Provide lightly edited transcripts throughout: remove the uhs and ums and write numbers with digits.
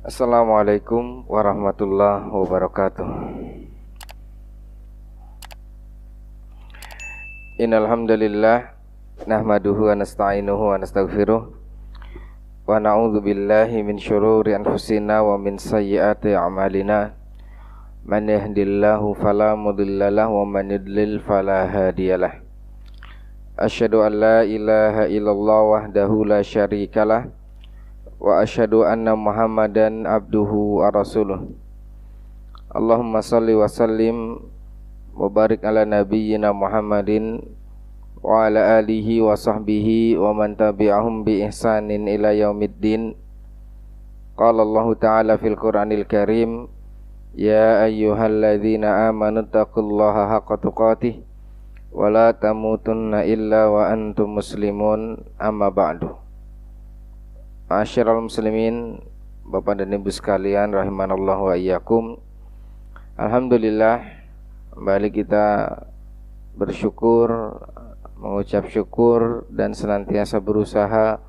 Assalamualaikum warahmatullahi wabarakatuh. Innal hamdalillah nahmaduhu wa nasta'inuhu wa nastaghfiruh wa na'udzu billahi min syururi anfusina wa min sayyiati a'malina. Man yahdihillahu fala mudhillalah wa man yudlil fala hadiyalah. Asyhadu an la ilaha illallah wahdahu la syarikalah wa asyhadu anna Muhammadan abduhu wa rasuluh. Allahumma salli wa sallim wa barik ala nabiyyina Muhammadin wa ala alihi wa sahbihi wa man tabi'ahum bi ihsanin ila yaumiddin. Qala Allah ta'ala fil Qur'anil Karim, ya ayyuhalladzina amanu taqullaha haqqa tuqatih wa la tamutunna illa wa antum muslimun, amma ba'du. Ma'asyiral muslimin, Bapak dan Ibu sekalian, rahimanallah wa iyyakum. Alhamdulillah, kembali kita bersyukur, mengucap syukur dan senantiasa berusaha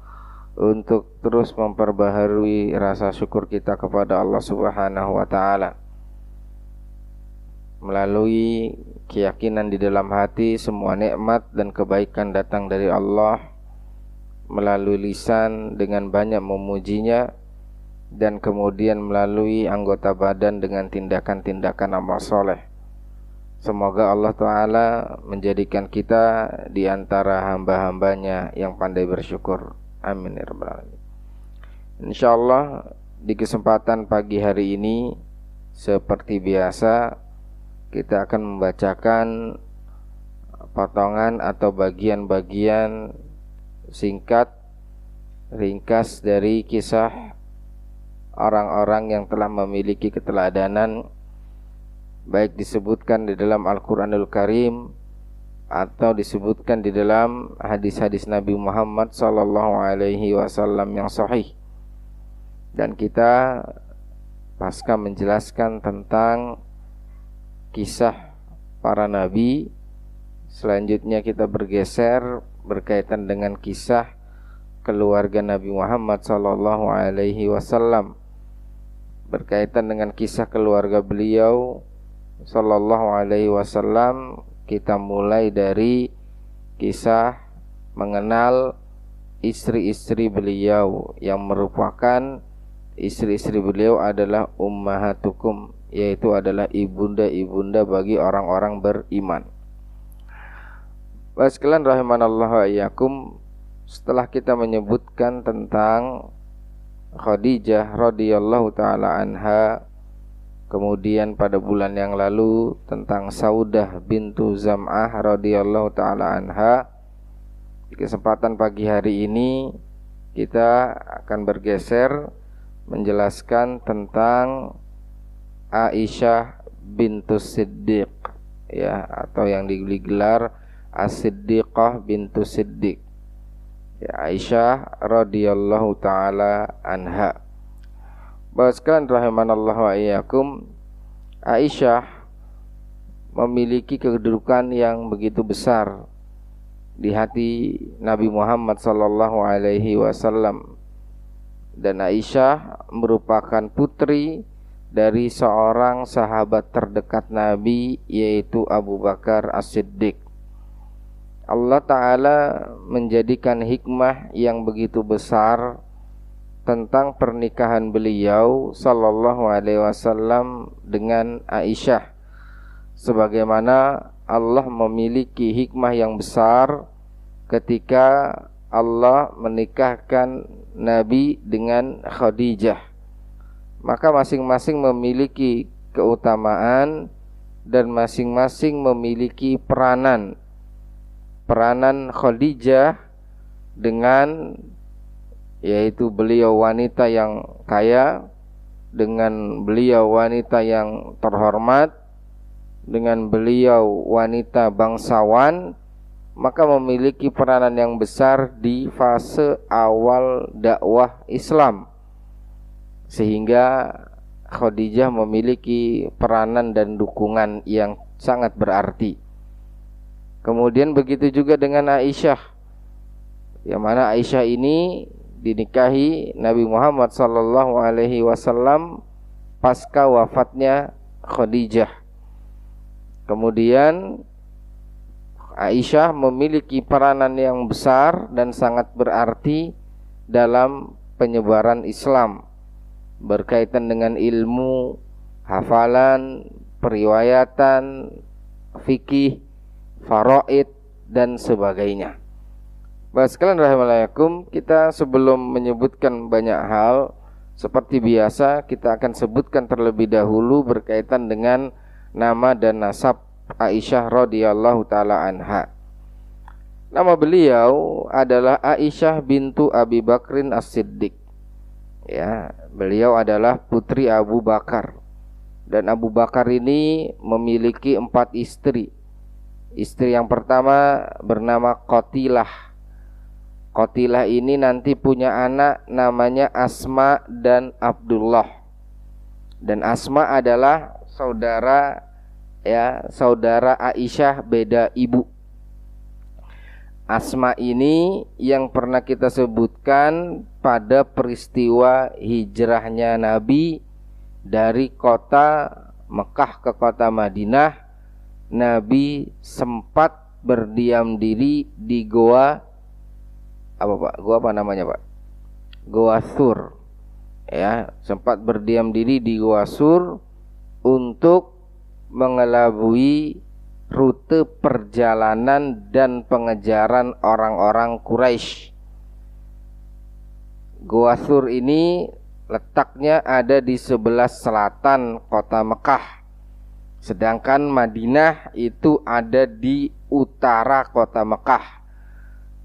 untuk terus memperbaharui rasa syukur kita kepada Allah Subhanahu wa taala. Melalui keyakinan di dalam hati semua nikmat dan kebaikan datang dari Allah, melalui lisan dengan banyak memujinya, dan kemudian melalui anggota badan dengan tindakan-tindakan amal soleh. Semoga Allah Ta'ala menjadikan kita di antara hamba-hambanya yang pandai bersyukur. Amin ya rabbal alamin. InsyaAllah di kesempatan pagi hari ini, seperti biasa, kita akan membacakan potongan atau bagian-bagian singkat, ringkas dari kisah orang-orang yang telah memiliki keteladanan, baik disebutkan di dalam Al-Quranul Karim atau disebutkan di dalam hadis-hadis Nabi Muhammad SAW yang sahih. Dan kita pasca menjelaskan tentang kisah para nabi, selanjutnya kita bergeser berkaitan dengan kisah keluarga Nabi Muhammad SAW, berkaitan dengan kisah keluarga beliau SAW. Kita mulai dari kisah mengenal istri-istri beliau, yang merupakan istri-istri beliau adalah ummahatukum, yaitu adalah ibunda-ibunda bagi orang-orang beriman. Baik sekalian rahimanallah wa iyyakum, setelah kita menyebutkan tentang Khadijah radhiyallahu taala anha, kemudian pada bulan yang lalu tentang Saudah bintu Zam'ah radhiyallahu taala anha, di kesempatan pagi hari ini kita akan bergeser menjelaskan tentang Aisyah bintu Siddiq, ya, atau yang digelar As-Siddiqah bintu Siddiq, ya, Aisyah radhiyallahu taala anha. Bapak sekalian rahimanallah wa iyyakum, Aisyah memiliki kedudukan yang begitu besar di hati Nabi Muhammad sallallahu alaihi wasallam, dan Aisyah merupakan putri dari seorang sahabat terdekat Nabi, yaitu Abu Bakar As-Siddiq. Allah Ta'ala menjadikan hikmah yang begitu besar tentang pernikahan beliau sallallahu alaihi wasallam dengan Aisyah, sebagaimana Allah memiliki hikmah yang besar ketika Allah menikahkan Nabi dengan Khadijah. Maka masing-masing memiliki keutamaan dan masing-masing memiliki peranan Khadijah dengan, yaitu beliau wanita yang kaya, dengan beliau wanita yang terhormat, dengan beliau wanita bangsawan, maka memiliki peranan yang besar di fase awal dakwah Islam, sehingga Khadijah memiliki peranan dan dukungan yang sangat berarti. Kemudian begitu juga dengan Aisyah, yang mana Aisyah ini dinikahi Nabi Muhammad sallallahu alaihi wasallam pasca wafatnya Khadijah. Kemudian Aisyah memiliki peranan yang besar dan sangat berarti dalam penyebaran Islam berkaitan dengan ilmu, hafalan, periwayatan, fikih, faraid dan sebagainya. Baik sekalian rahimakumullah, kita sebelum menyebutkan banyak hal seperti biasa kita akan sebutkan terlebih dahulu berkaitan dengan nama dan nasab Aisyah radhiyallahu taala anha. Nama beliau adalah Aisyah bintu Abi Bakrin As-Siddiq. Ya, beliau adalah putri Abu Bakar. Dan Abu Bakar ini memiliki 4 istri. Istri yang pertama bernama Qatilah. Qatilah ini nanti punya anak namanya Asma dan Abdullah. Dan Asma adalah saudara Aisyah beda ibu. Asma ini yang pernah kita sebutkan pada peristiwa hijrahnya Nabi dari kota Mekah ke kota Madinah. Nabi sempat berdiam diri di goa Goa apa namanya, Pak? Goa Sur. Ya, sempat berdiam diri di Goa Sur untuk mengelabui rute perjalanan dan pengejaran orang-orang Quraisy. Goa Sur ini letaknya ada di sebelah selatan kota Mekah. Sedangkan Madinah itu ada di utara kota Mekah.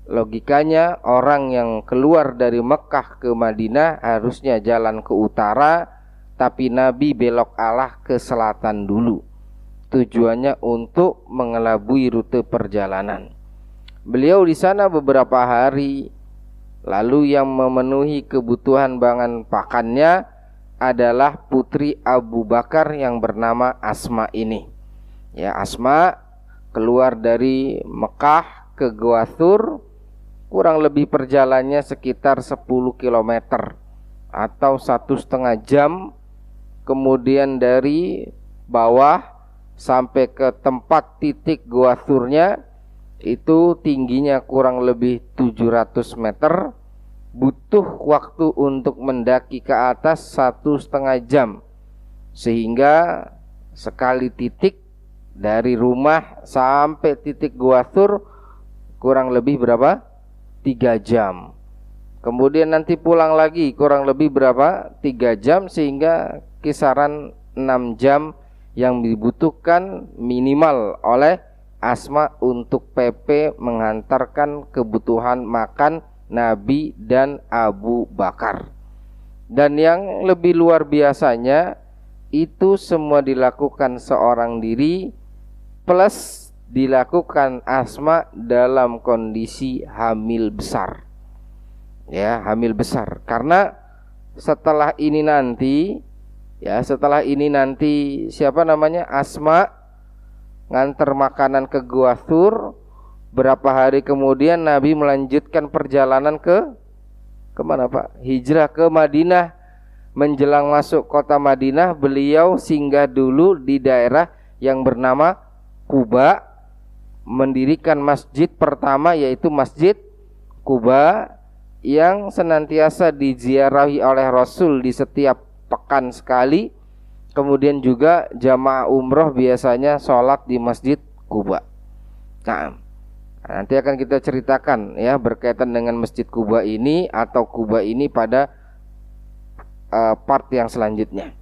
Logikanya orang yang keluar dari Mekah ke Madinah harusnya jalan ke utara, tapi Nabi belok arah ke selatan dulu. Tujuannya untuk mengelabui rute perjalanan. Beliau di sana beberapa hari, lalu yang memenuhi kebutuhan bahan pakannya adalah putri Abu Bakar yang bernama Asma ini. Ya, Asma keluar dari Mekah ke Goa Sur. Kurang lebih perjalanannya sekitar 10 km atau 1,5 jam. Kemudian dari bawah sampai ke tempat titik Goa Surnya itu tingginya kurang lebih 700 meter. Butuh waktu untuk mendaki ke atas 1,5 jam. Sehingga sekali titik dari rumah sampai titik Goa Sur kurang lebih berapa? 3 jam. Kemudian nanti pulang lagi kurang lebih berapa? 3 jam, sehingga kisaran 6 jam yang dibutuhkan minimal oleh Asma untuk PP mengantarkan kebutuhan makan Nabi dan Abu Bakar. Dan yang lebih luar biasanya, itu semua dilakukan seorang diri plus dilakukan Asma dalam kondisi hamil besar. Ya, hamil besar. Karena setelah ini nanti siapa namanya? Asma nganter makanan ke Goa Sur. Berapa hari kemudian Nabi melanjutkan perjalanan ke mana, Pak? Hijrah ke Madinah. Menjelang masuk kota Madinah, beliau singgah dulu di daerah yang bernama Quba, mendirikan masjid pertama, yaitu Masjid Quba, yang senantiasa diziarahi oleh Rasul di setiap pekan sekali. Kemudian juga jamaah umroh biasanya sholat di Masjid Quba. Nah, nanti akan kita ceritakan ya berkaitan dengan Masjid Quba ini atau Quba ini pada part yang selanjutnya.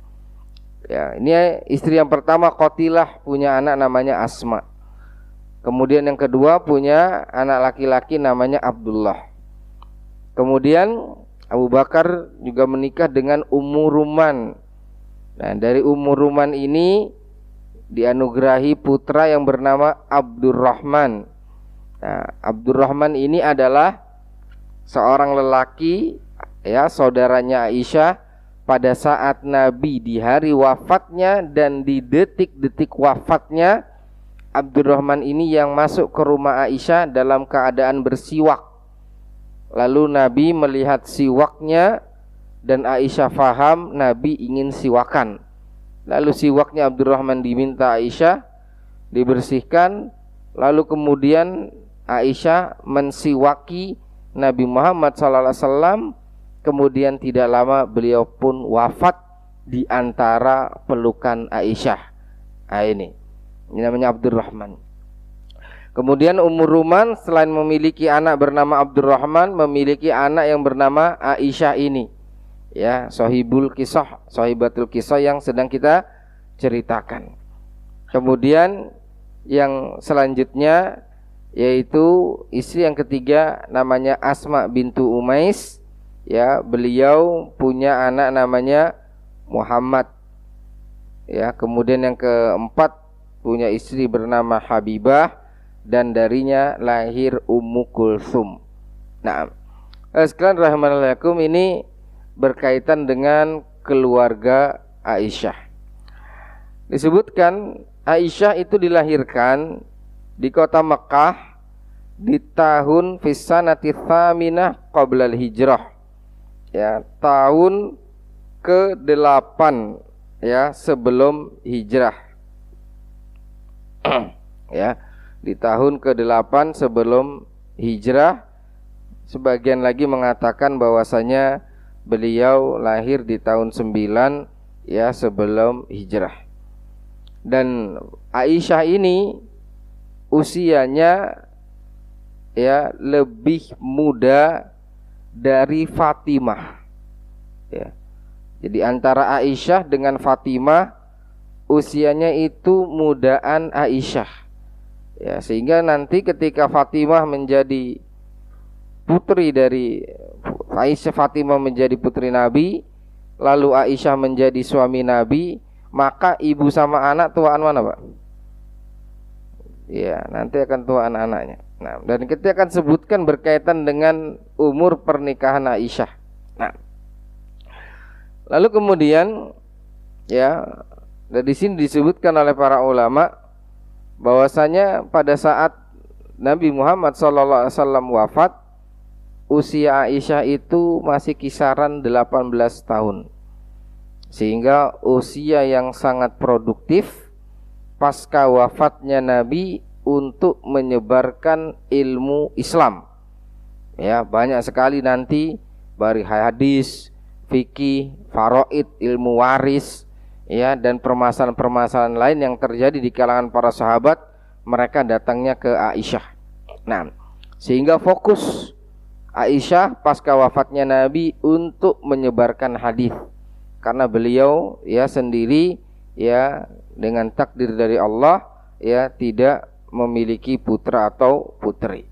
Ya, ini istri yang pertama Qatilah, punya anak namanya Asma. Kemudian yang kedua punya anak laki-laki namanya Abdullah. Kemudian Abu Bakar juga menikah dengan Ummu Ruman. Nah, dari Ummu Ruman ini dianugerahi putra yang bernama Abdurrahman. Nah, Abdurrahman ini adalah seorang lelaki, ya, saudaranya Aisyah pada saat Nabi di hari wafatnya dan di detik-detik wafatnya. Abdurrahman ini yang masuk ke rumah Aisyah dalam keadaan bersiwak. Lalu Nabi melihat siwaknya dan Aisyah faham Nabi ingin siwakan. Lalu siwaknya Abdurrahman diminta Aisyah dibersihkan. Lalu kemudian Aisyah mensiwaki Nabi Muhammad SAW. Kemudian tidak lama beliau pun wafat di antara pelukan Aisyah. Ini namanya Abdurrahman. Kemudian Ummu Ruman selain memiliki anak bernama Abdurrahman, memiliki anak yang bernama Aisyah ini. Ya, sahibatul kisah yang sedang kita ceritakan. Kemudian yang selanjutnya yaitu istri yang ketiga namanya Asma bintu Umais. Ya, beliau punya anak namanya Muhammad. Ya, kemudian yang keempat punya istri bernama Habibah. Dan darinya lahir Ummu Kulsum. Nah, sekalian rahimahullah, ini berkaitan dengan keluarga Aisyah. Disebutkan Aisyah itu dilahirkan di kota Mekah di tahun Fisanati Tsaminah qabla al-hijrah. Ya, tahun ke-8 ya sebelum hijrah. Ya, di tahun ke-8 sebelum hijrah. Sebagian lagi mengatakan bahwasanya beliau lahir di tahun 9 ya sebelum hijrah. Dan Aisyah ini usianya ya lebih muda dari Fatimah. Ya. Jadi antara Aisyah dengan Fatimah usianya itu mudaan Aisyah. Ya, sehingga nanti ketika Fatimah menjadi putri dari Fatimah menjadi putri Nabi, lalu Aisyah menjadi suami Nabi, maka ibu sama anak tuaan mana, Pak? Ya, nanti akan tuaan anaknya. Nah, dan kita akan sebutkan berkaitan dengan umur pernikahan Aisyah. Nah, lalu kemudian ya, dari sini disebutkan oleh para ulama bahwasanya pada saat Nabi Muhammad SAW wafat, usia Aisyah itu masih kisaran 18 tahun. Sehingga usia yang sangat produktif pasca wafatnya Nabi untuk menyebarkan ilmu Islam. Ya, banyak sekali nanti dari hadis, fikih, faraid, ilmu waris, ya, dan permasalahan-permasalahan lain yang terjadi di kalangan para sahabat, mereka datangnya ke Aisyah. Nah, sehingga fokus Aisyah pasca wafatnya Nabi untuk menyebarkan hadis, karena beliau ya sendiri ya dengan takdir dari Allah ya tidak memiliki putra atau putri.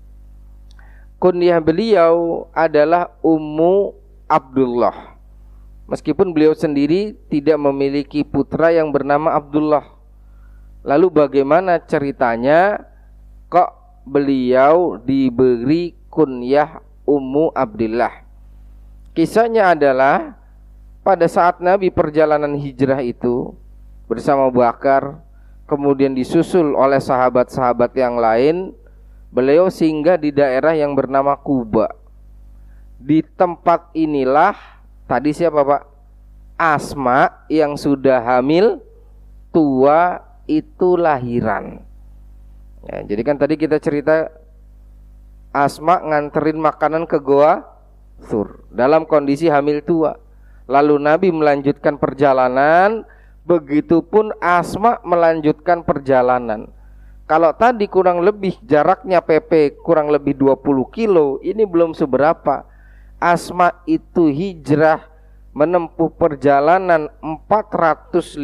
Kunyah beliau adalah Ummu Abdullah. Meskipun beliau sendiri tidak memiliki putra yang bernama Abdullah. Lalu bagaimana ceritanya kok beliau diberi kunyah Ummu Abdillah? Kisahnya adalah pada saat Nabi perjalanan hijrah itu bersama Abu Bakar, kemudian disusul oleh sahabat-sahabat yang lain, beliau singgah di daerah yang bernama Quba. Di tempat inilah tadi siapa, Pak? Asma yang sudah hamil tua itu lahiran. Ya, jadi kan tadi kita cerita Asma nganterin makanan ke Goa Thur dalam kondisi hamil tua. Lalu Nabi melanjutkan perjalanan, begitupun Asma melanjutkan perjalanan. Kalau tadi kurang lebih jaraknya PP kurang lebih 20 kilo, ini belum seberapa. Asma itu hijrah menempuh perjalanan 450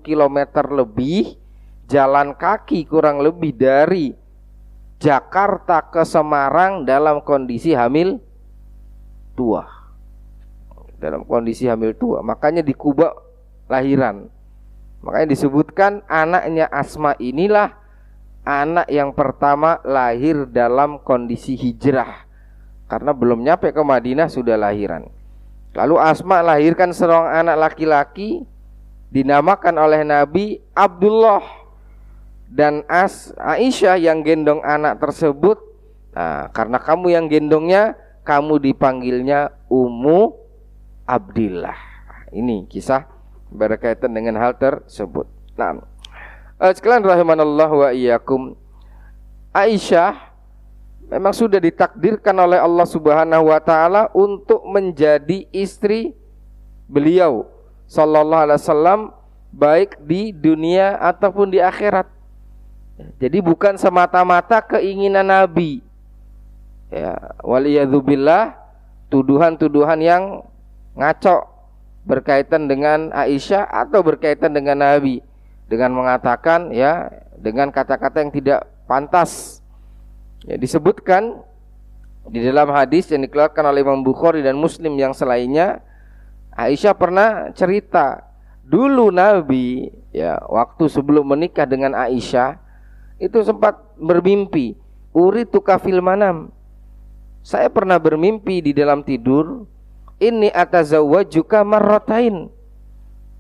km lebih, jalan kaki kurang lebih dari Jakarta ke Semarang dalam kondisi hamil tua. Dalam kondisi hamil tua, makanya di Quba lahiran. Makanya disebutkan anaknya Asma inilah anak yang pertama lahir dalam kondisi hijrah, karena belum nyampe ke Madinah sudah lahiran. Lalu Asma lahirkan seorang anak laki-laki, dinamakan oleh Nabi Abdullah. Dan Aisyah yang gendong anak tersebut, nah, karena kamu yang gendongnya, kamu dipanggilnya Ummu Abdillah. Ini kisah berkaitan dengan hal tersebut. Nah, sekalian rahimanallah wa iyyakum, Aisyah memang sudah ditakdirkan oleh Allah Subhanahu wa taala untuk menjadi istri beliau sallallahu alaihi wasallam, baik di dunia ataupun di akhirat. Jadi bukan semata-mata keinginan Nabi. Ya, waliyadzubillah, tuduhan-tuduhan yang ngaco berkaitan dengan Aisyah atau berkaitan dengan Nabi dengan mengatakan ya dengan kata-kata yang tidak pantas. Ya, disebutkan di dalam hadis yang dikeluarkan oleh Imam Bukhari dan Muslim yang selainnya, Aisyah pernah cerita dulu Nabi ya waktu sebelum menikah dengan Aisyah itu sempat bermimpi, uritu kafil manam, saya pernah bermimpi di dalam tidur, inni atazawwajuka marratain.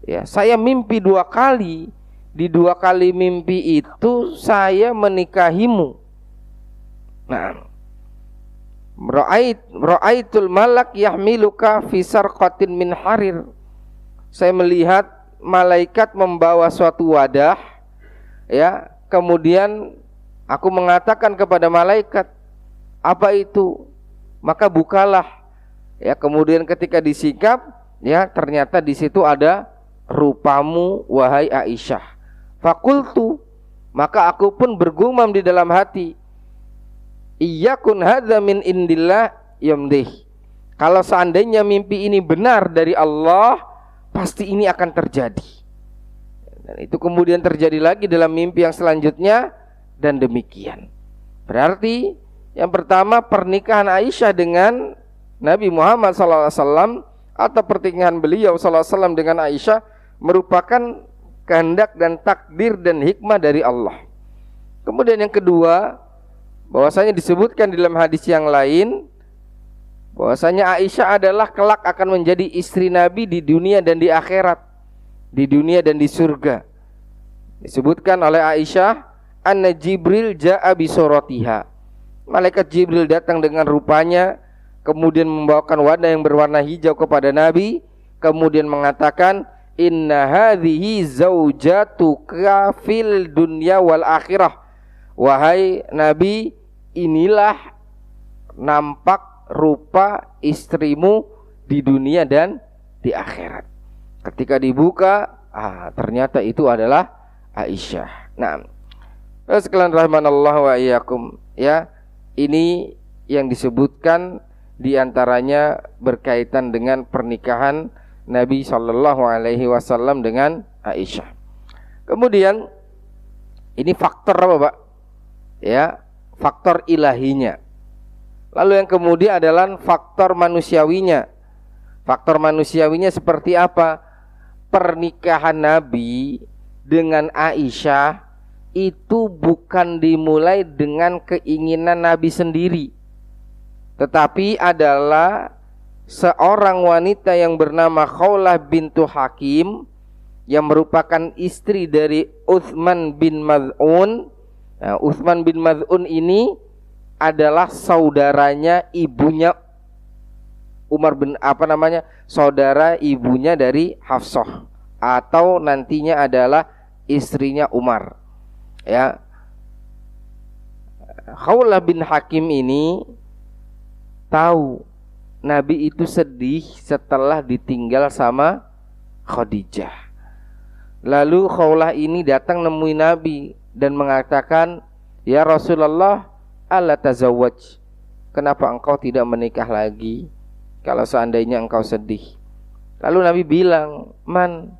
Ya, saya mimpi 2 kali. Di 2 kali mimpi itu saya menikahimu. Nah, ra'aitul malak yahmiluka fi sarqatin min harir. Saya melihat malaikat membawa suatu wadah, ya. Kemudian aku mengatakan kepada malaikat, apa itu? Maka bukalah. Ya, kemudian ketika disikap, ya ternyata di situ ada rupamu wahai Aisyah. Fakultu, maka aku pun bergumam di dalam hati, iyyakun hadza min indillah yamdih. Kalau seandainya mimpi ini benar dari Allah, pasti ini akan terjadi. Dan itu kemudian terjadi lagi dalam mimpi yang selanjutnya, dan demikian. Berarti yang pertama, pernikahan Aisyah dengan Nabi Muhammad SAW atau pernikahan beliau SAW dengan Aisyah merupakan kehendak dan takdir dan hikmah dari Allah. Kemudian yang kedua, bahwasanya disebutkan di dalam hadis yang lain bahwasanya Aisyah adalah kelak akan menjadi istri Nabi di dunia dan di akhirat, di dunia dan di surga. Disebutkan oleh Aisyah, anna Jibril ja'a bi suratiha. Malaikat Jibril datang dengan rupanya, kemudian membawakan wadah yang berwarna hijau kepada Nabi, kemudian mengatakan, inna hadhihi zaujatuka fil dunya wal akhirah. Wahai Nabi, inilah nampak rupa istrimu di dunia dan di akhirat. Ketika dibuka, ternyata itu adalah Aisyah. Nah, sekalian rahimanallah wa iyyakum, ya, ini yang disebutkan diantaranya berkaitan dengan pernikahan Nabi Shallallahu Alaihi Wasallam dengan Aisyah. Kemudian ini faktor apa, Pak? Ya, faktor ilahinya. Lalu yang kemudian adalah faktor manusiawinya. Faktor manusiawinya seperti apa? Pernikahan Nabi dengan Aisyah itu bukan dimulai dengan keinginan Nabi sendiri, tetapi adalah seorang wanita yang bernama Khawlah bintu Hakim yang merupakan istri dari Utsman bin Maz'un. Nah, Utsman bin Maz'un ini adalah saudaranya ibunya Umar bin saudara ibunya dari Hafsah, atau nantinya adalah istrinya Umar. Ya, Khawlah bin Hakim ini tahu Nabi itu sedih setelah ditinggal sama Khadijah. Lalu Khawlah ini datang nemui Nabi dan mengatakan, ya Rasulullah, ala tazawwaj, kenapa engkau tidak menikah lagi kalau seandainya engkau sedih? Lalu Nabi bilang, man,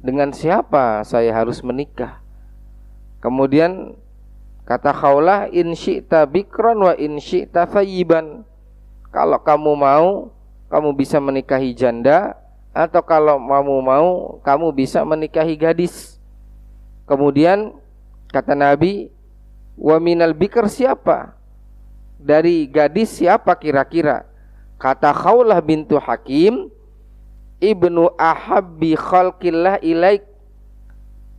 dengan siapa saya harus menikah? Kemudian kata Khawlah, in syi'ta bikran wa in syi'ta thayyiban. Kalau kamu mau, kamu bisa menikahi janda, atau kalau kamu mau, kamu bisa menikahi gadis. Kemudian kata Nabi, wa minal bikr, siapa? Dari gadis siapa kira-kira? Kata Khawlah bintu Hakim, ibnu ahabbi khalqillah ilaik,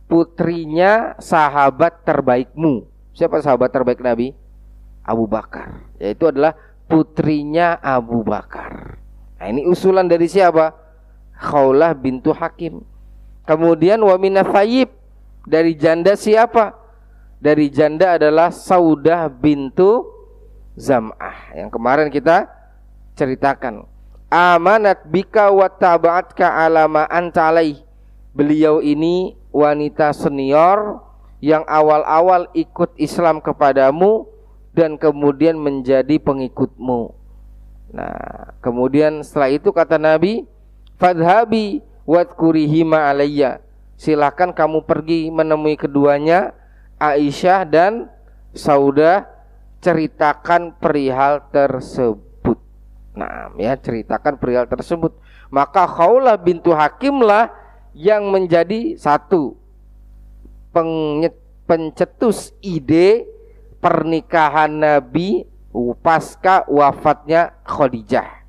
putrinya sahabat terbaikmu. Siapa sahabat terbaik Nabi? Abu Bakar. Yaitu adalah putrinya Abu Bakar. Nah, ini usulan dari siapa? Khawlah bintu Hakim. Kemudian wa minats thayyib, dari janda siapa? Dari janda adalah Saudah bintu Zam'ah yang kemarin kita ceritakan. Amanat bika wa taba'atka ala ma anta alaih. Beliau ini wanita senior yang awal-awal ikut Islam kepadamu dan kemudian menjadi pengikutmu. Nah, kemudian setelah itu kata Nabi, fadhabi wadhkurihima alayya. Silakan kamu pergi menemui keduanya, Aisyah dan Saudah, ceritakan perihal tersebut. Nah, ya, ceritakan perihal tersebut. Maka Khawlah bintu Hakimlah yang menjadi satu pencetus ide pernikahan Nabi pasca wafatnya Khadijah.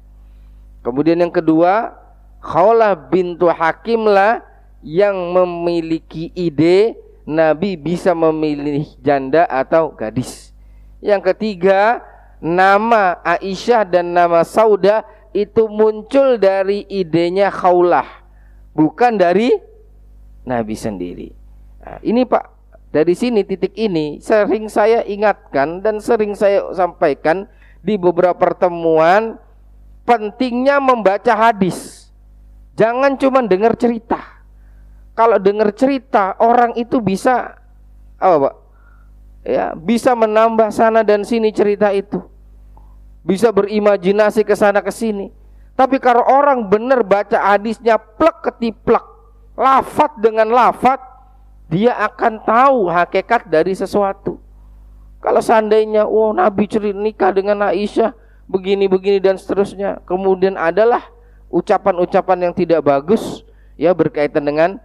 Kemudian yang kedua, Khawlah bintu Hakimlah yang memiliki ide Nabi bisa memilih janda atau gadis. Yang ketiga, nama Aisyah dan nama Saudah itu muncul dari idenya Khawlah, bukan dari Nabi sendiri. Nah, ini Pak, dari sini titik ini sering saya ingatkan dan sering saya sampaikan di beberapa pertemuan, pentingnya membaca hadis. Jangan cuma dengar cerita. Kalau dengar cerita, orang itu bisa apa Pak? Ya, bisa menambah sana dan sini cerita itu. Bisa berimajinasi ke sana ke sini. Tapi kalau orang benar baca hadisnya plek ketiplek, lafaz dengan lafaz, dia akan tahu hakikat dari sesuatu. Kalau seandainya Nabi nikah dengan Aisyah begini-begini dan seterusnya, kemudian adalah ucapan-ucapan yang tidak bagus ya berkaitan dengan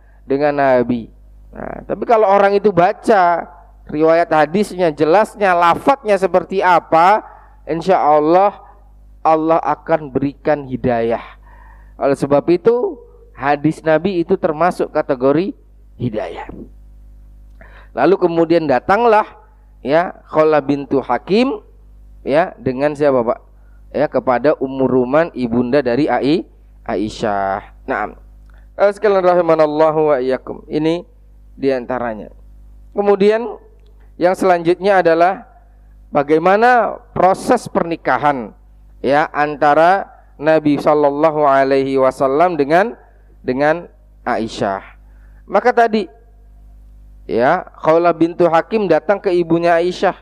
Nabi. Nah, tapi kalau orang itu baca riwayat hadisnya, jelasnya, lafadznya seperti apa, insya Allah Allah akan berikan hidayah. Oleh sebab itu hadis Nabi itu termasuk kategori hidayah. Lalu kemudian datanglah ya Khawlah bintu Hakim ya dengan siapa Pak? Ya kepada Ummu Ruman, ibunda dari Aisyah. Naam. Sekalian rahimanallahu wa iyyakum. Ini diantaranya. Kemudian yang selanjutnya adalah bagaimana proses pernikahan ya antara Nabi sallallahu alaihi wasallam dengan Aisyah. Maka tadi ya Khawlah bintu Hakim datang ke ibunya Aisyah.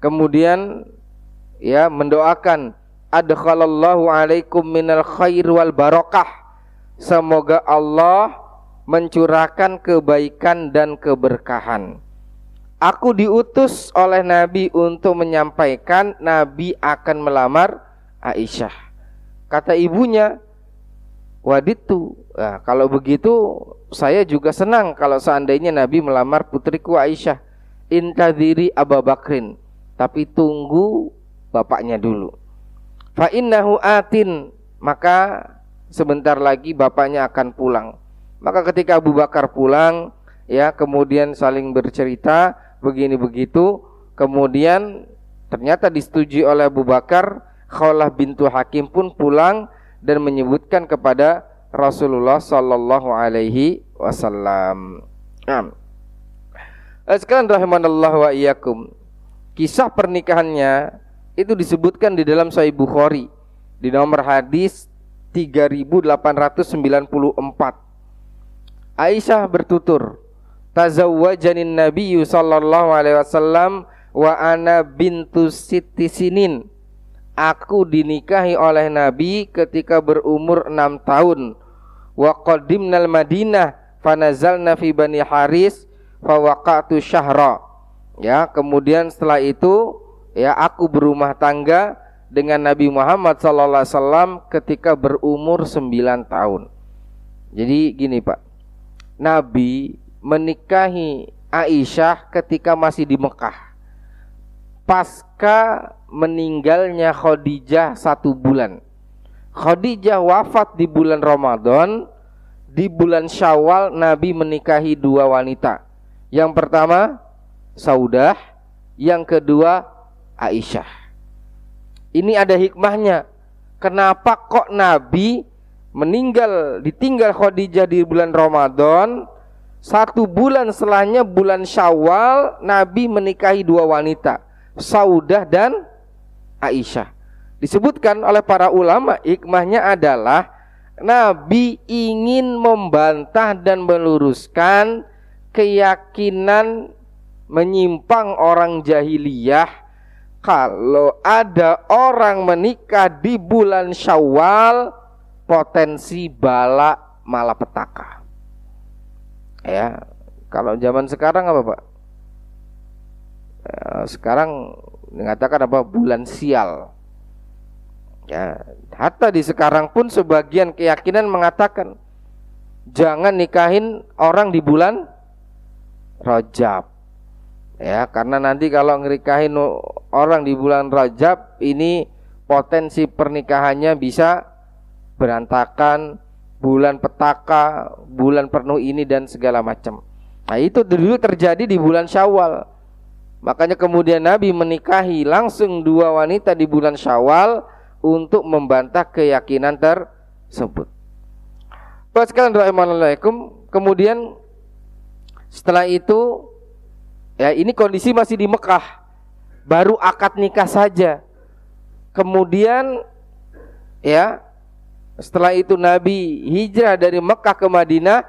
Kemudian ya mendoakan, adkhalallahu alaikum minal khair wal barakah. Semoga Allah mencurahkan kebaikan dan keberkahan. Aku diutus oleh Nabi untuk menyampaikan Nabi akan melamar Aisyah. Kata ibunya, waditu, nah, kalau begitu saya juga senang kalau seandainya Nabi melamar putriku Aisyah. Intadhiri Abu Bakrin, tapi tunggu bapaknya dulu. Fa innahu atin, maka sebentar lagi bapaknya akan pulang. Maka ketika Abu Bakar pulang, ya kemudian saling bercerita begini begitu, kemudian ternyata disetujui oleh Abu Bakar. Khawlah bintu Hakim pun pulang dan menyebutkan kepada Rasulullah sallallahu alaihi wasallam. Sekalian rahimanallahu wa iyyakum. Kisah pernikahannya itu disebutkan di dalam Sahih Bukhari di nomor hadis 3894. Aisyah bertutur, tazawwajanin nabiyyu sallallahu alaihi wasallam wa ana bintu sitti sinin. Aku dinikahi oleh Nabi ketika berumur 6 tahun. Wa qadimnal Madinah fanazalna fi Bani Haris fa waqa'tu syahra. Ya, kemudian setelah itu ya aku berumah tangga dengan Nabi Muhammad sallallahu alaihi wasallam ketika berumur 9 tahun. Jadi gini Pak, Nabi menikahi Aisyah ketika masih di Mekah, pasca meninggalnya Khadijah 1 bulan. Khadijah wafat di bulan Ramadan. Di bulan Syawal Nabi menikahi 2 wanita. Yang pertama Saudah, yang kedua Aisyah. Ini ada hikmahnya. Kenapa kok Nabi ditinggal Khadijah di bulan Ramadan, 1 bulan setelahnya bulan Syawal Nabi menikahi 2 wanita, Saudah dan Aisyah. Disebutkan oleh para ulama, hikmahnya adalah Nabi ingin membantah dan meluruskan keyakinan menyimpang orang jahiliyah kalau ada orang menikah di bulan Syawal potensi bala malapetaka. Ya, kalau zaman sekarang apa, Pak? Sekarang mengatakan apa? Bulan sial. Ya, hatta di sekarang pun sebagian keyakinan mengatakan jangan nikahin orang di bulan Rajab. Ya, karena nanti kalau ngerikahin orang di bulan Rajab ini potensi pernikahannya bisa berantakan, bulan petaka, bulan penuh ini dan segala macam. Nah, itu dulu terjadi di bulan Syawal. Makanya kemudian Nabi menikahi langsung 2 wanita di bulan Syawal untuk membantah keyakinan tersebut. Bapak sekalian rahimanallahum, kemudian setelah itu, ya, ini kondisi masih di Mekah, baru akad nikah saja. Kemudian, ya, setelah itu Nabi hijrah dari Mekah ke Madinah,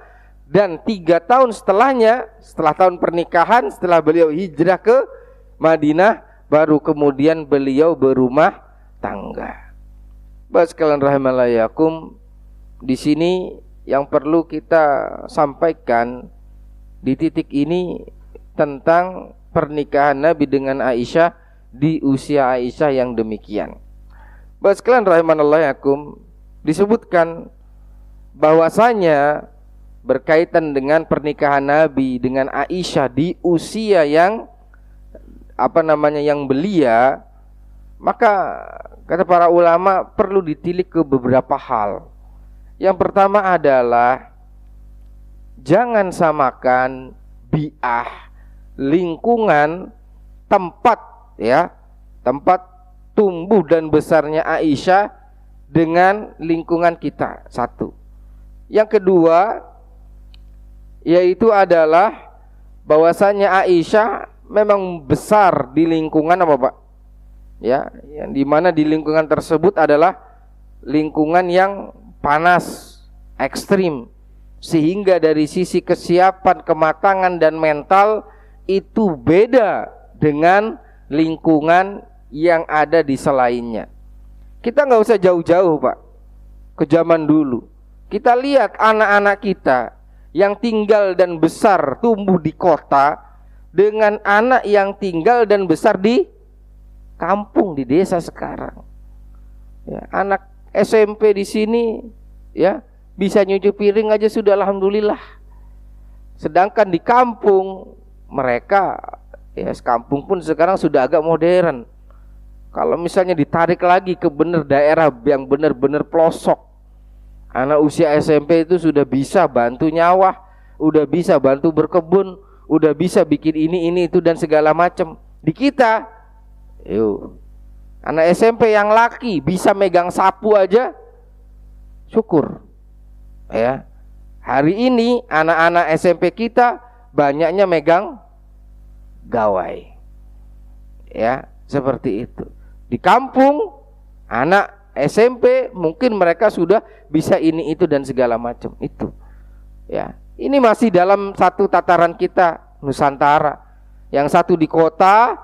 dan 3 tahun setelahnya, setelah tahun pernikahan, setelah beliau hijrah ke Madinah, baru kemudian beliau berumah tangga. Bapak sekalian rahimallakum, di sini yang perlu kita sampaikan di titik ini tentang pernikahan Nabi dengan Aisyah di usia Aisyah yang demikian. Bapak sekalian rahimallakum, disebutkan bahwasanya berkaitan dengan pernikahan Nabi dengan Aisyah di usia yang yang belia, maka kata para ulama perlu ditilik ke beberapa hal. Yang pertama adalah jangan samakan bi'ah, lingkungan, tempat tumbuh dan besarnya Aisyah dengan lingkungan kita. 1. Yang kedua yaitu adalah bahwasanya Aisyah memang besar di lingkungan apa, Pak? Ya, yang dimana di lingkungan tersebut adalah lingkungan yang panas, ekstrim, sehingga dari sisi kesiapan, kematangan dan mental itu beda dengan lingkungan yang ada di selainnya. Kita nggak usah jauh-jauh, Pak, ke zaman dulu. Kita lihat anak-anak kita yang tinggal dan besar tumbuh di kota dengan anak yang tinggal dan besar di kampung, di desa sekarang. Ya, anak SMP di sini ya bisa nyuci piring aja sudah alhamdulillah. Sedangkan di kampung mereka, ya kampung pun sekarang sudah agak modern. Kalau misalnya ditarik lagi ke daerah yang benar-benar pelosok, anak usia SMP itu sudah bisa bantu nyawah, udah bisa bantu berkebun, udah bisa bikin ini itu dan segala macam. Di kita, anak SMP yang laki bisa megang sapu aja, syukur. Ya, hari ini anak-anak SMP kita banyaknya megang gawai. Ya, seperti itu. Di kampung, anak SMP mungkin mereka sudah bisa ini itu dan segala macam itu. Ya, ini masih dalam satu tataran kita Nusantara. Yang satu di kota,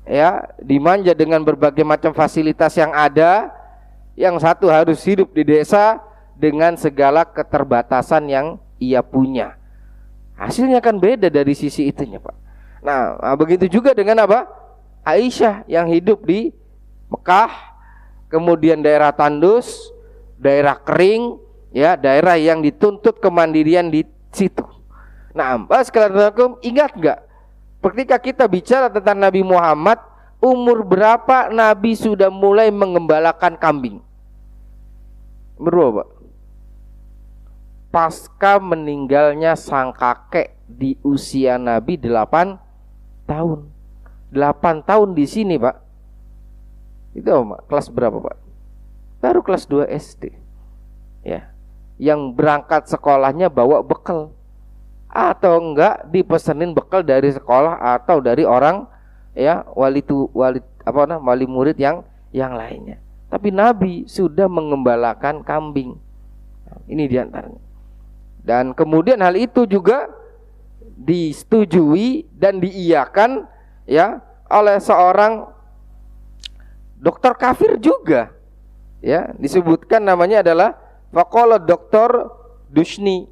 ya, dimanja dengan berbagai macam fasilitas yang ada. Yang satu harus hidup di desa dengan segala keterbatasan yang ia punya. Hasilnya kan beda dari sisi itunya, Pak. Nah, begitu juga dengan apa? Aisyah yang hidup di Mekah, kemudian daerah tandus, daerah kering, ya, daerah yang dituntut kemandirian di situ. Nah, sekalian ingat nggak? Ketika kita bicara tentang Nabi Muhammad, umur berapa Nabi sudah mulai mengembalakan kambing? Berapa, Pak? Pasca meninggalnya sang kakek di usia Nabi 8 tahun. 8 tahun di sini, Pak. Itu kelas berapa, Pak? Baru kelas 2 SD. Ya. Yang berangkat sekolahnya bawa bekal. Atau enggak dipesenin bekal dari sekolah atau dari orang ya wali murid yang lainnya. Tapi Nabi sudah mengembalakan kambing. Ini diantaranya. Dan kemudian hal itu juga disetujui dan diiyakan ya oleh seorang dokter kafir juga. Ya, disebutkan namanya adalah faqala Dr. Dushni.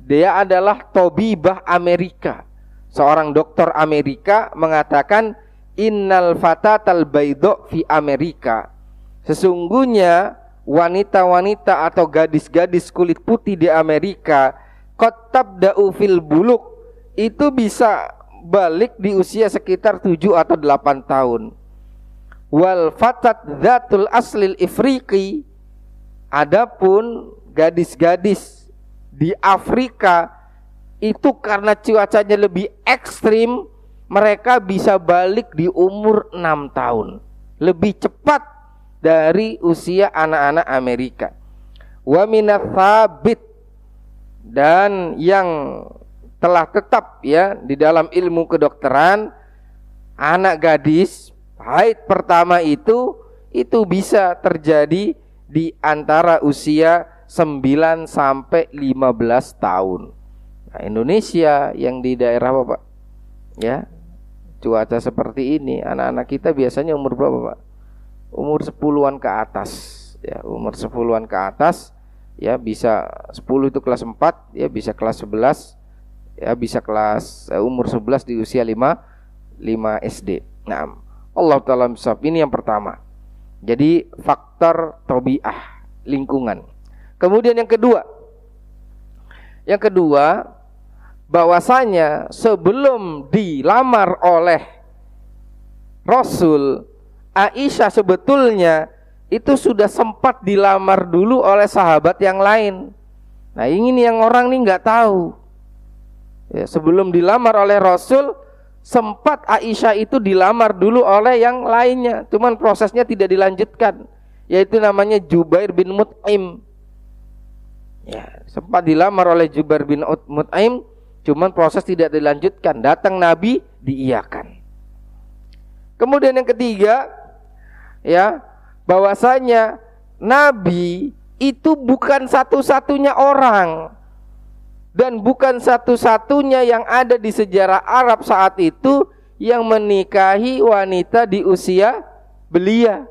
Dia adalah tabibah Amerika. Seorang dokter Amerika mengatakan innal fatatal baydha fi Amerika. Sesungguhnya wanita-wanita atau gadis-gadis kulit putih di Amerika qad tabda'u fil buluk, itu bisa balik di usia sekitar 7 atau 8 tahun. Wal fatat dzatul aslil ifriqi, adapun gadis-gadis di Afrika itu karena cuacanya lebih ekstrim, mereka bisa balik di umur 6 tahun, lebih cepat dari usia anak-anak Amerika. Wa minats tsabit, dan yang telah tetap ya di dalam ilmu kedokteran, anak gadis haid pertama itu bisa terjadi di antara usia 9 sampai 15 tahun. Nah, Indonesia yang di daerah apa, Pak? Ya, cuaca seperti ini, anak-anak kita biasanya umur berapa, Pak? Umur 10-an ke atas. Ya, umur 10-an ke atas, ya bisa 10 itu kelas 4, ya bisa kelas 11, ya bisa kelas umur 11 di usia 5 SD. Nah, Allah Ta'ala misal, ini yang pertama. Jadi faktor tabiah, lingkungan. Kemudian yang kedua, bahwasanya sebelum dilamar oleh Rasul, Aisyah sebetulnya itu sudah sempat dilamar dulu oleh sahabat yang lain. Nah, ini yang orang nih nggak tahu. Ya, sebelum dilamar oleh Rasul, sempat Aisyah itu dilamar dulu oleh yang lainnya, cuman prosesnya tidak dilanjutkan, yaitu namanya Jubair bin Mut'im. Ya, sempat dilamar oleh Jubair bin Mut'im, cuman proses tidak dilanjutkan. Datang Nabi, diiyakan. Kemudian yang ketiga, ya, bahwasanya Nabi itu bukan satu-satunya orang dan bukan satu-satunya yang ada di sejarah Arab saat itu yang menikahi wanita di usia belia.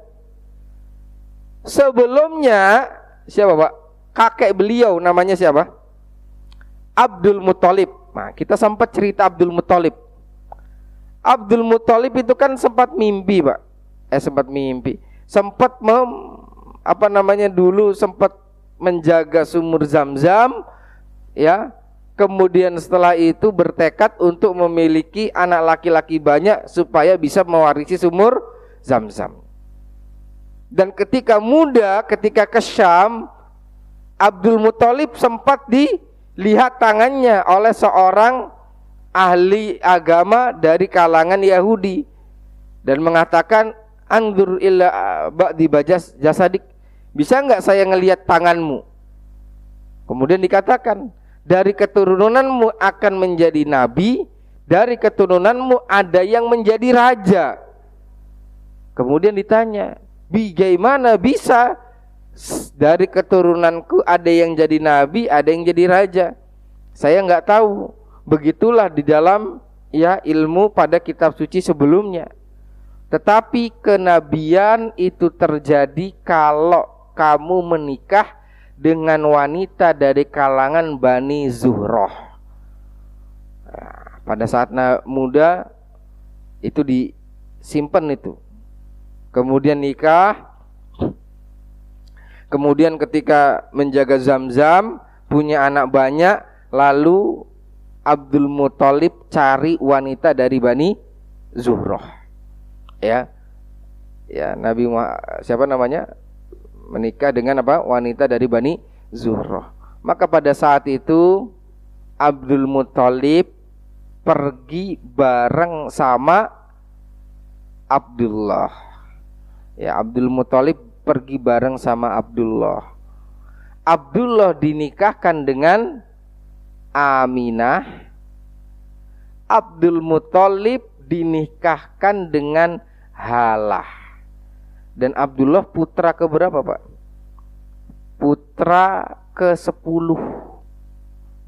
Sebelumnya siapa, Pak? Kakek beliau namanya siapa? Abdul Muthalib. Nah, kita sempat cerita Abdul Muthalib. Abdul Muthalib itu kan sempat mimpi, Pak. Sempat dulu sempat menjaga sumur Zam-Zam, ya. Kemudian setelah itu bertekad untuk memiliki anak laki-laki banyak supaya bisa mewarisi sumur Zam-Zam. Dan ketika ke Syam, Abdul Muthalib sempat dilihat tangannya oleh seorang ahli agama dari kalangan Yahudi dan mengatakan, anzur illa ba'di jasadik, bisa enggak saya ngelihat tanganmu? Kemudian dikatakan, dari keturunanmu akan menjadi nabi, dari keturunanmu ada yang menjadi raja. Kemudian ditanya, bagaimana bisa dari keturunanku ada yang jadi nabi, ada yang jadi raja? Saya enggak tahu. Begitulah di dalam ya ilmu pada kitab suci sebelumnya. Tetapi kenabian itu terjadi kalau kamu menikah dengan wanita dari kalangan Bani Zuhrah. Nah, pada saat muda itu disimpan itu. Kemudian nikah. Kemudian ketika menjaga Zam-Zam, punya anak banyak, lalu Abdul Muthalib cari wanita dari Bani Zuhrah. Ya, Nabi siapa namanya menikah dengan wanita dari Bani Zuhrah. Maka pada saat itu Abdul Muthalib pergi bareng sama Abdullah. Ya, Abdul Muthalib pergi bareng sama Abdullah. Abdullah dinikahkan dengan Aminah. Abdul Muthalib dinikahkan dengan Halah. Dan Abdullah putra keberapa, Pak? Putra ke-10.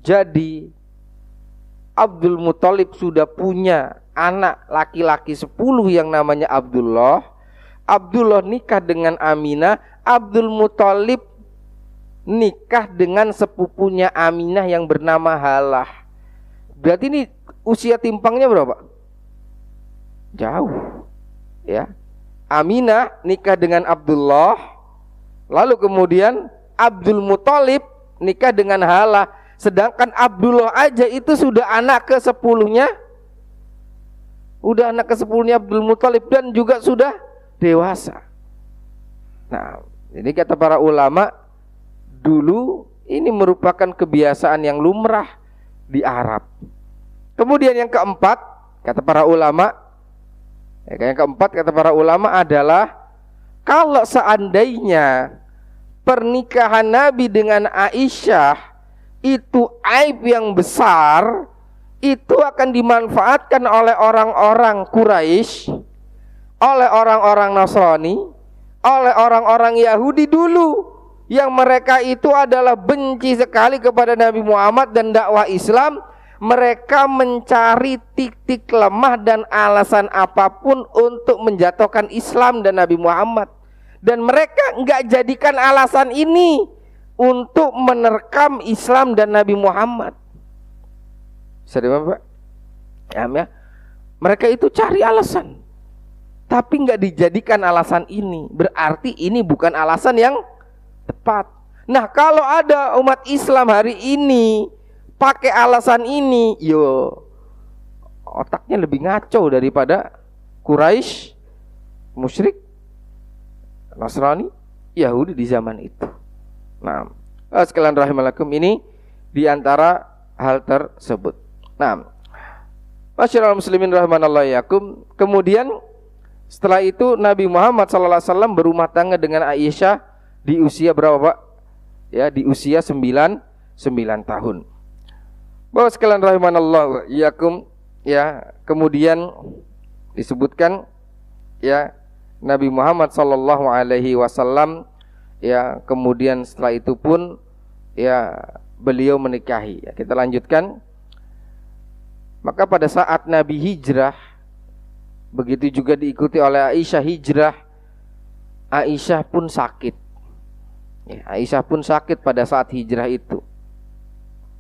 Jadi Abdul Muthalib sudah punya anak laki-laki 10 yang namanya Abdullah. Abdullah nikah dengan Aminah. Abdul Muthalib nikah dengan sepupunya Aminah yang bernama Halah. Berarti ini usia timpangnya berapa? Jauh. Ya. Aminah nikah dengan Abdullah. Lalu kemudian Abdul Muthalib nikah dengan Halah. Sedangkan Abdullah aja itu sudah anak ke-10-nya. Udah anak ke-10-nya Abdul Muthalib dan juga sudah dewasa. Nah, ini kata para ulama, dulu ini merupakan kebiasaan yang lumrah di Arab. Kemudian yang keempat, kata para ulama, adalah kalau seandainya pernikahan Nabi dengan Aisyah itu aib yang besar, itu akan dimanfaatkan oleh orang-orang Quraisy, oleh orang-orang Nasrani, oleh orang-orang Yahudi dulu, yang mereka itu adalah benci sekali kepada Nabi Muhammad dan dakwah Islam. Mereka mencari titik lemah dan alasan apapun untuk menjatuhkan Islam dan Nabi Muhammad. Dan mereka enggak jadikan alasan ini untuk menerkam Islam dan Nabi Muhammad. Serius, Pak? Ya. Mereka itu cari alasan, tapi enggak dijadikan alasan ini. Berarti ini bukan alasan yang tepat. Nah, kalau ada umat Islam hari ini pakai alasan ini, otaknya lebih ngaco daripada Quraisy, musyrik, Nasrani, Yahudi di zaman itu. Nah, sekalian rahimallakum, ini diantara hal tersebut. Nah, masyaallah muslimin rahimanallahu yakum. Kemudian setelah itu Nabi Muhammad SAW berumah tangga dengan Aisyah di usia berapa, Pak? Ya, di usia 9 tahun. Bahwa sekalian rahimanallahu yakum, ya, kemudian disebutkan, ya, Nabi Muhammad SAW, ya, kemudian setelah itu pun, ya, beliau menikahi. Ya, kita lanjutkan. Maka pada saat Nabi hijrah, begitu juga diikuti oleh Aisyah hijrah, Aisyah pun sakit. Ya, Aisyah pun sakit pada saat hijrah itu.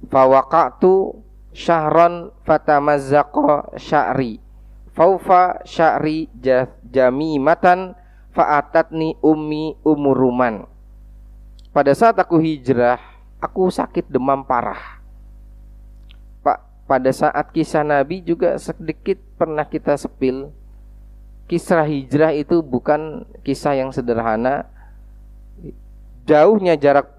Fawaqatu syahran fatamazzaqa sya'ri faufa sya'ri jamimatan fa'atatni ummi umuruman. Pada saat aku hijrah, aku sakit demam parah. Pak, pada saat kisah Nabi juga sedikit pernah kita sepil. Kisah hijrah itu bukan kisah yang sederhana. Jauhnya jarak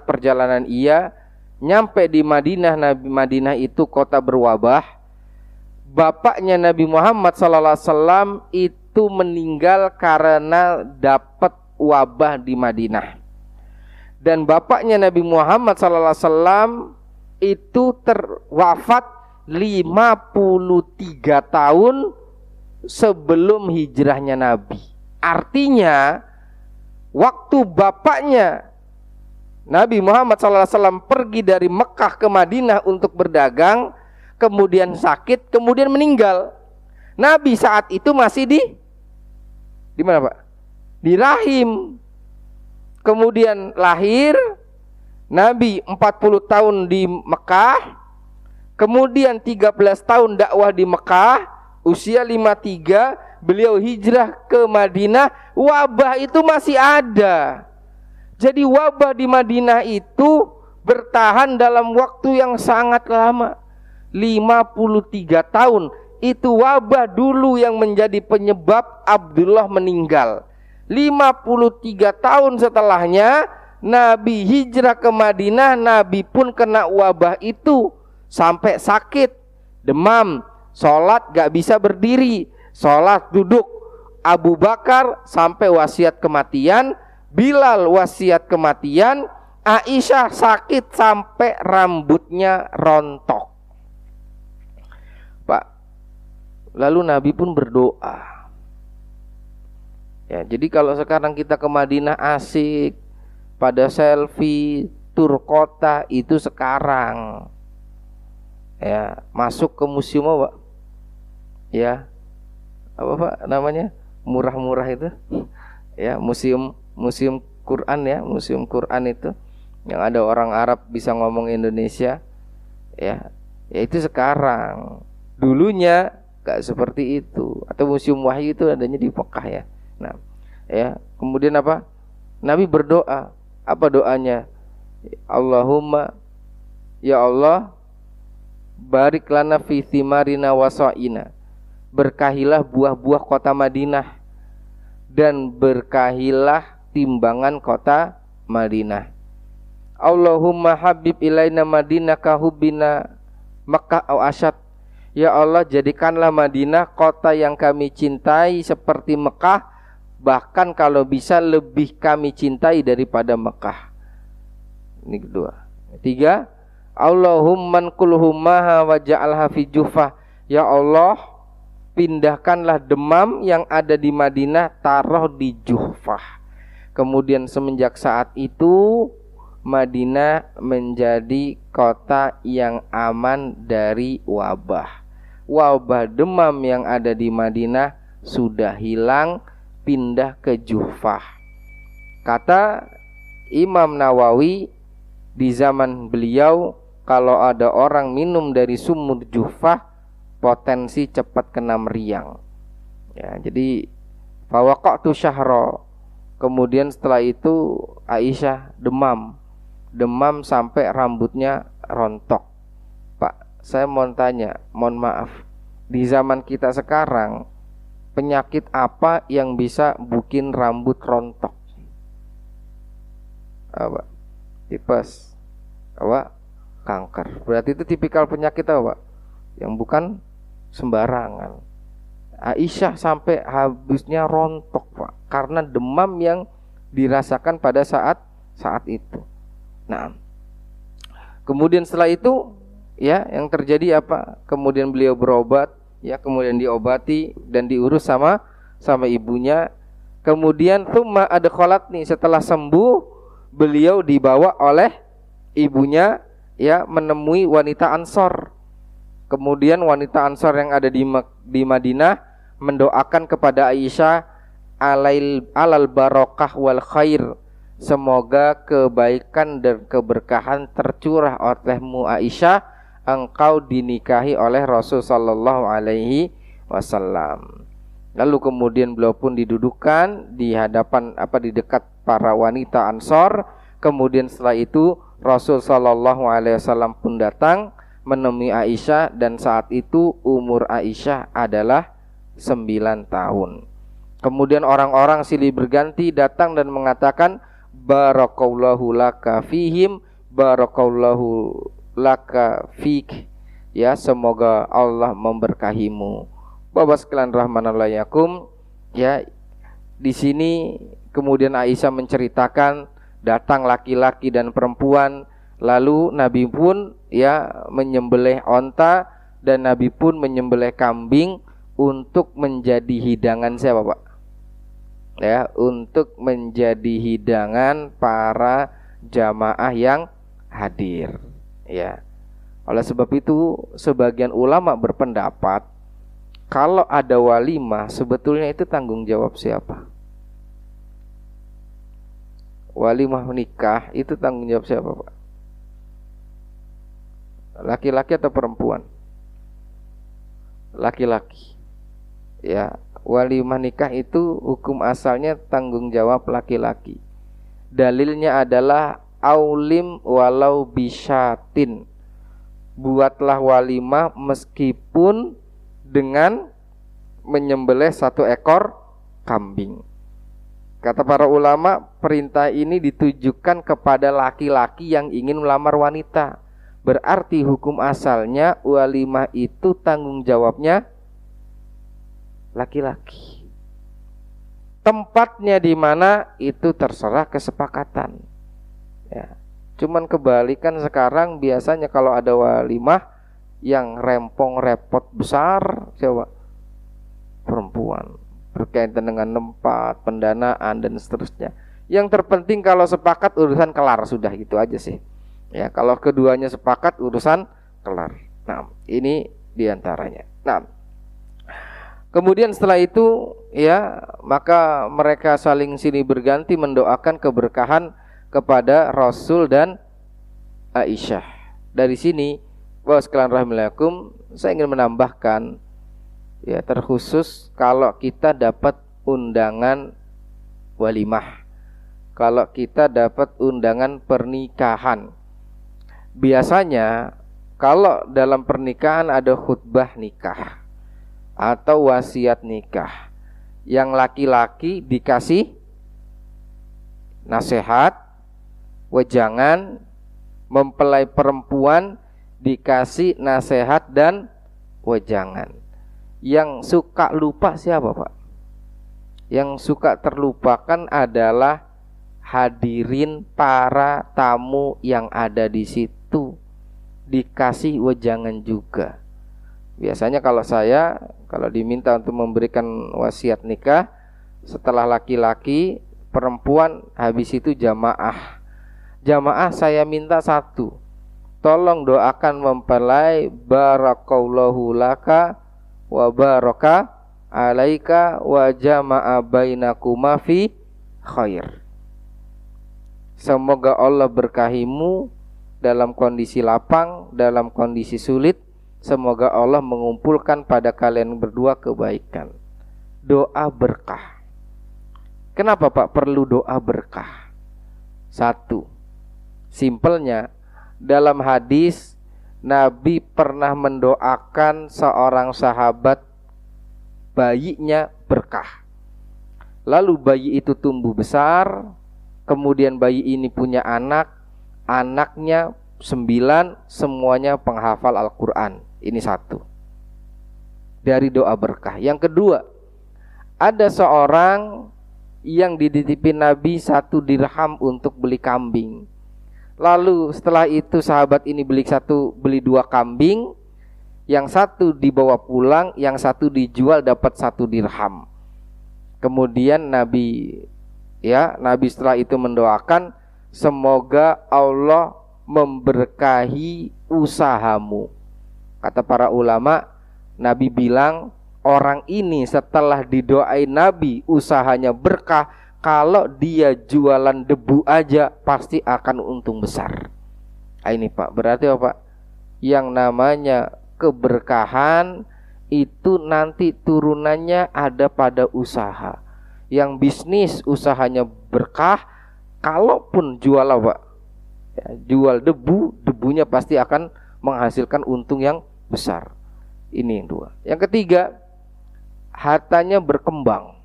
perjalanan ia. Nyampe di Madinah, Madinah itu kota berwabah. Bapaknya Nabi Muhammad SAW itu meninggal karena dapat wabah di Madinah. Dan bapaknya Nabi Muhammad SAW itu terwafat 53 tahun sebelum hijrahnya Nabi. Artinya waktu bapaknya Nabi Muhammad SAW pergi dari Mekah ke Madinah untuk berdagang, kemudian sakit, kemudian meninggal. Nabi saat itu masih di mana, Pak? Di rahim. Kemudian lahir, Nabi 40 tahun di Mekah, kemudian 13 tahun dakwah di Mekah, usia 53 beliau hijrah ke Madinah, wabah itu masih ada. Jadi wabah di Madinah itu bertahan dalam waktu yang sangat lama, 53 tahun. Itu wabah dulu yang menjadi penyebab Abdullah meninggal. 53 tahun setelahnya Nabi hijrah ke Madinah, Nabi pun kena wabah itu sampai sakit, demam, sholat gak bisa berdiri, sholat duduk. Abu Bakar sampai wasiat kematian, Bilal wasiat kematian, Aisyah sakit sampai rambutnya rontok. Pak, lalu Nabi pun berdoa. Ya, jadi kalau sekarang kita ke Madinah asik, pada selfie, tur kota, itu sekarang. Ya, masuk ke museum apa? Ya, apa Pak namanya? Murah-murah itu. Ya, museum Quran ya, museum Quran itu yang ada orang Arab bisa ngomong Indonesia. Ya, ya itu sekarang. Dulunya gak seperti itu. Atau museum wahyu itu adanya di Mekah ya. Nah, ya, kemudian apa? Nabi berdoa. Apa doanya? Allahumma, ya Allah, barik lana fi thimarina wa sa'ina. Berkahilah buah-buah kota Madinah dan berkahilah timbangan kota Madinah. Allahumma habib ilaina Madinah kahubina Makkah au asyad. Ya Allah, jadikanlah Madinah kota yang kami cintai seperti Mekah, bahkan kalau bisa lebih kami cintai daripada Mekah. Ini kedua. Tiga, Allahumma nqulhumaha wa ja'alha fi Juhfah. Ya Allah, pindahkanlah demam yang ada di Madinah, taruh di Juhfah. Kemudian semenjak saat itu Madinah menjadi kota yang aman dari wabah. Wabah demam yang ada di Madinah sudah hilang, pindah ke Juhfah. Kata Imam Nawawi, di zaman beliau kalau ada orang minum dari sumur Juhfah, potensi cepat kena meriang. Ya, jadi fawaqatu syahra. Kemudian setelah itu Aisyah demam sampai rambutnya rontok. Pak, saya mau tanya, mohon maaf, di zaman kita sekarang penyakit apa yang bisa bikin rambut rontok? Apa? Tipes. Apa? Kanker. Berarti itu tipikal penyakit apa, Pak? Yang bukan sembarangan. Aisyah sampai habisnya rontok, Pak, karena demam yang dirasakan pada saat itu. Nah, kemudian setelah itu ya yang terjadi apa? Kemudian beliau berobat, ya, kemudian diobati dan diurus sama ibunya. Kemudian tsumma adkhalatni, setelah sembuh beliau dibawa oleh ibunya ya menemui wanita Ansor. Kemudian wanita Ansor yang ada di Madinah mendoakan kepada Aisyah alal barokah wal khair, semoga kebaikan dan keberkahan tercurah olehmu Aisyah, engkau dinikahi oleh Rasul sallallahu alaihi wasallam. Lalu kemudian beliau pun didudukkan di hadapan di dekat para wanita Ansor. Kemudian setelah itu Rasul sallallahu alaihi wasallam pun datang menemui Aisyah, dan saat itu umur Aisyah adalah 9 tahun. Kemudian orang-orang silih berganti datang dan mengatakan barakallahu laka fihim, barakallahu laka fik. Ya, semoga Allah memberkahimu. Bapak sekalian rahmanallah yakum, ya, di sini kemudian Aisyah menceritakan datang laki-laki dan perempuan, lalu Nabi pun ya menyembelih onta dan Nabi pun menyembelih kambing untuk menjadi hidangan siapa, Pak? Ya, untuk menjadi hidangan para jamaah yang hadir. Ya. Oleh sebab itu sebagian ulama berpendapat kalau ada walimah sebetulnya itu tanggung jawab siapa? Walimah menikah itu tanggung jawab siapa, Pak? Laki-laki atau perempuan? Laki-laki. Ya, walimah nikah itu hukum asalnya tanggung jawab laki-laki. Dalilnya adalah aulim walau bisyatin. Buatlah walimah meskipun dengan menyembelih 1 ekor kambing. Kata para ulama, perintah ini ditujukan kepada laki-laki yang ingin melamar wanita. Berarti hukum asalnya walimah itu tanggung jawabnya laki-laki. Tempatnya di mana itu terserah kesepakatan. Ya. Cuman kebalikan sekarang biasanya kalau ada walimah yang rempong repot besar, coba perempuan berkaitan dengan tempat, pendanaan dan seterusnya. Yang terpenting kalau sepakat urusan kelar, sudah gitu aja sih. Ya, kalau keduanya sepakat urusan kelar. Nah, ini diantaranya. Nah, kemudian setelah itu ya, maka mereka saling silih berganti mendoakan keberkahan kepada Rasul dan Aisyah. Dari sini, bahwa sekalian rahimakumullah, saya ingin menambahkan ya, terkhusus kalau kita dapat undangan walimah, kalau kita dapat undangan pernikahan. Biasanya kalau dalam pernikahan ada khutbah nikah atau wasiat nikah, yang laki-laki dikasih nasihat, wejangan, mempelai perempuan dikasih nasihat dan wejangan. Yang suka lupa siapa, Pak? Yang suka terlupakan adalah hadirin para tamu yang ada di situ, dikasih wejangan juga. Biasanya kalau diminta untuk memberikan wasiat nikah, setelah laki-laki, perempuan, habis itu jamaah. Jamaah saya minta satu, tolong doakan mempelai, barakallahu laka wa baraka alaika wa jama'a bainakuma fi khair. Semoga Allah berkahimu dalam kondisi lapang, dalam kondisi sulit. Semoga Allah mengumpulkan pada kalian berdua kebaikan. Doa berkah. Kenapa Pak perlu doa berkah? Satu, simpelnya, dalam hadis Nabi pernah mendoakan seorang sahabat bayinya berkah. Lalu bayi itu tumbuh besar, kemudian bayi ini punya anak, anaknya 9, semuanya penghafal Al-Quran. Ini satu, dari doa berkah. Yang kedua, ada seorang yang dititipin Nabi 1 dirham untuk beli kambing. Lalu setelah itu sahabat ini beli 2 kambing, yang satu dibawa pulang, yang satu dijual dapat 1 dirham. Kemudian Nabi setelah itu mendoakan, semoga Allah memberkahi usahamu. Kata para ulama, Nabi bilang orang ini setelah didoain Nabi usahanya berkah. Kalau dia jualan debu aja pasti akan untung besar. Ini Pak, berarti apa Pak? Yang namanya keberkahan itu nanti turunannya ada pada usaha. Yang bisnis usahanya berkah, kalaupun jual apa? Ya, jual debu, debunya pasti akan menghasilkan untung yang besar. Ini yang dua. Yang ketiga, hartanya berkembang.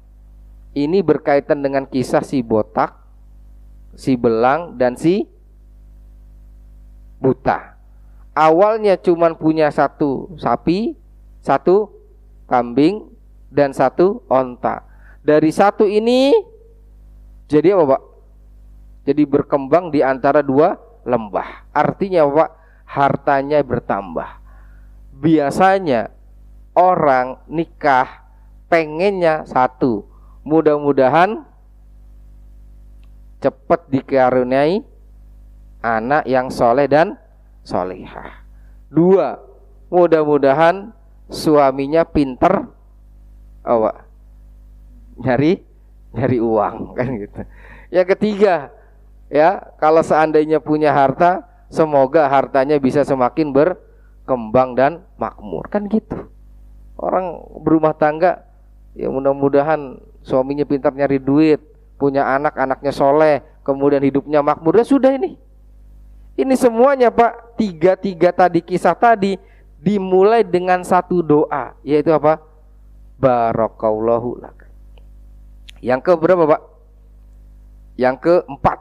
Ini berkaitan dengan kisah si botak, si belang, dan si buta. Awalnya cuman punya 1 sapi, 1 kambing, dan 1 onta. Dari 1 ini jadi apa Pak? Jadi berkembang di antara 2 lembah. Artinya Pak, hartanya bertambah. Biasanya orang nikah pengennya 1, mudah-mudahan cepat dikaruniai anak yang soleh dan solehah. 2, mudah-mudahan suaminya pinter nyari uang, kan gitu. Yang ketiga, ya, kalau seandainya punya harta, semoga hartanya bisa semakin berkembang dan makmur, kan gitu. Orang berumah tangga, ya mudah-mudahan suaminya pintar nyari duit, punya anak, anaknya soleh, kemudian hidupnya makmur. Ya sudah ini. Ini semuanya Pak, tiga tadi kisah tadi dimulai dengan 1 doa, yaitu apa? Barakallahu lak. Yang keberapa Pak? Yang keempat,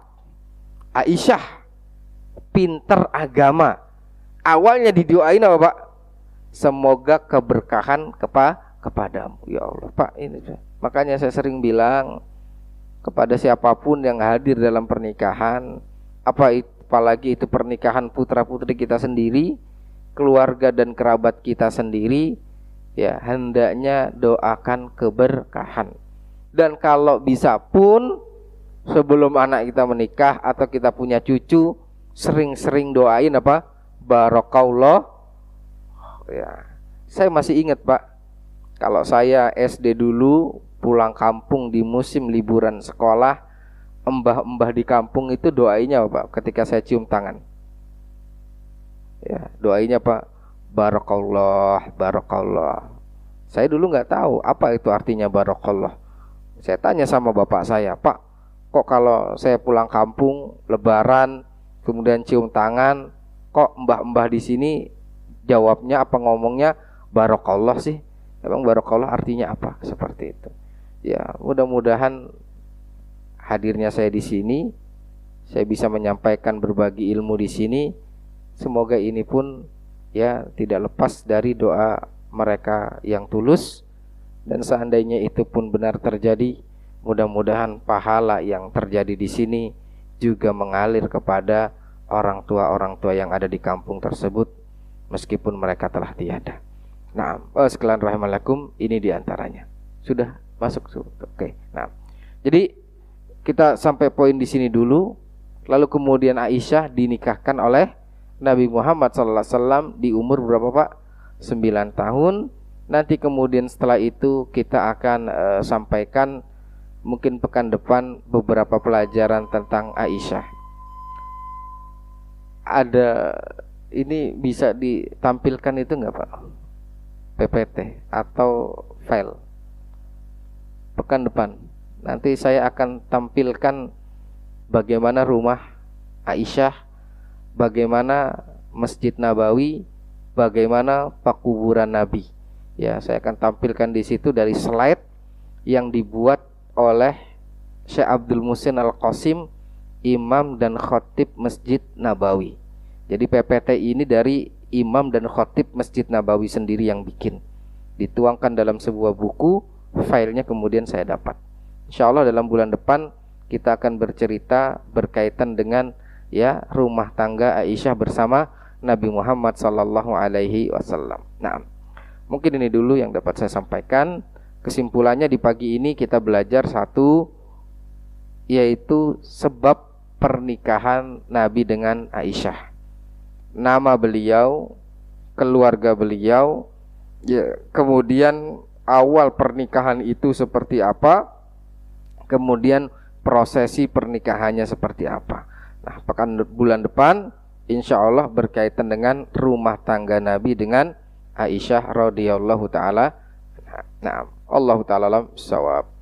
Aisyah pinter agama. Awalnya didoain apa Pak? Semoga keberkahan kepadamu. Ya Allah Pak, ini Makanya saya sering bilang kepada siapapun yang hadir dalam pernikahan, apalagi itu pernikahan putra-putri kita sendiri, keluarga dan kerabat kita sendiri, ya hendaknya doakan keberkahan. Dan kalau bisa pun sebelum anak kita menikah atau kita punya cucu, sering-sering doain apa? Barakallah. Ya, saya masih ingat Pak, kalau saya SD dulu pulang kampung di musim liburan sekolah, mbah-mbah di kampung itu doainya apa Pak? Ketika saya cium tangan, ya doainya Pak, barakallah, barakallah. Saya dulu nggak tahu apa itu artinya barakallah. Saya tanya sama bapak saya, Pak, kok kalau saya pulang kampung lebaran kemudian cium tangan, kok mbah-mbah di sini jawabnya apa ngomongnya barakallah sih? Emang barakallah artinya apa? Seperti itu. Ya, mudah-mudahan hadirnya saya di sini, saya bisa menyampaikan berbagi ilmu di sini. Semoga ini pun ya tidak lepas dari doa mereka yang tulus, dan seandainya itu pun benar terjadi, mudah-mudahan pahala yang terjadi di sini juga mengalir kepada orang tua yang ada di kampung tersebut meskipun mereka telah tiada. Nah, sekalian rahimallakum, ini diantaranya. Sudah masuk. Oke. Nah, jadi kita sampai poin di sini dulu. Lalu kemudian Aisyah dinikahkan oleh Nabi Muhammad SAW di umur berapa Pak? 9 tahun. Nanti kemudian setelah itu kita akan sampaikan mungkin pekan depan beberapa pelajaran tentang Aisyah. Ada ini bisa ditampilkan itu enggak Pak? PPT atau file pekan depan. Nanti saya akan tampilkan bagaimana rumah Aisyah, bagaimana Masjid Nabawi, bagaimana pakuburan Nabi. Ya, saya akan tampilkan di situ dari slide yang dibuat oleh Syekh Abdul Muhsin Al-Qasim, imam dan khatib Masjid Nabawi. Jadi PPT ini dari imam dan khatib Masjid Nabawi sendiri yang bikin. Dituangkan dalam sebuah buku, filenya kemudian saya dapat. Insyaallah dalam bulan depan kita akan bercerita berkaitan dengan ya rumah tangga Aisyah bersama Nabi Muhammad sallallahu alaihi wasallam. Nah, mungkin ini dulu yang dapat saya sampaikan. Kesimpulannya di pagi ini kita belajar satu, yaitu sebab pernikahan Nabi dengan Aisyah. Nama beliau, keluarga beliau, ya, kemudian awal pernikahan itu seperti apa, kemudian prosesi pernikahannya seperti apa. Nah, bulan depan insya Allah berkaitan dengan rumah tangga Nabi dengan Aisyah radhiyallahu taala. Nah, Allah taala alam shawab.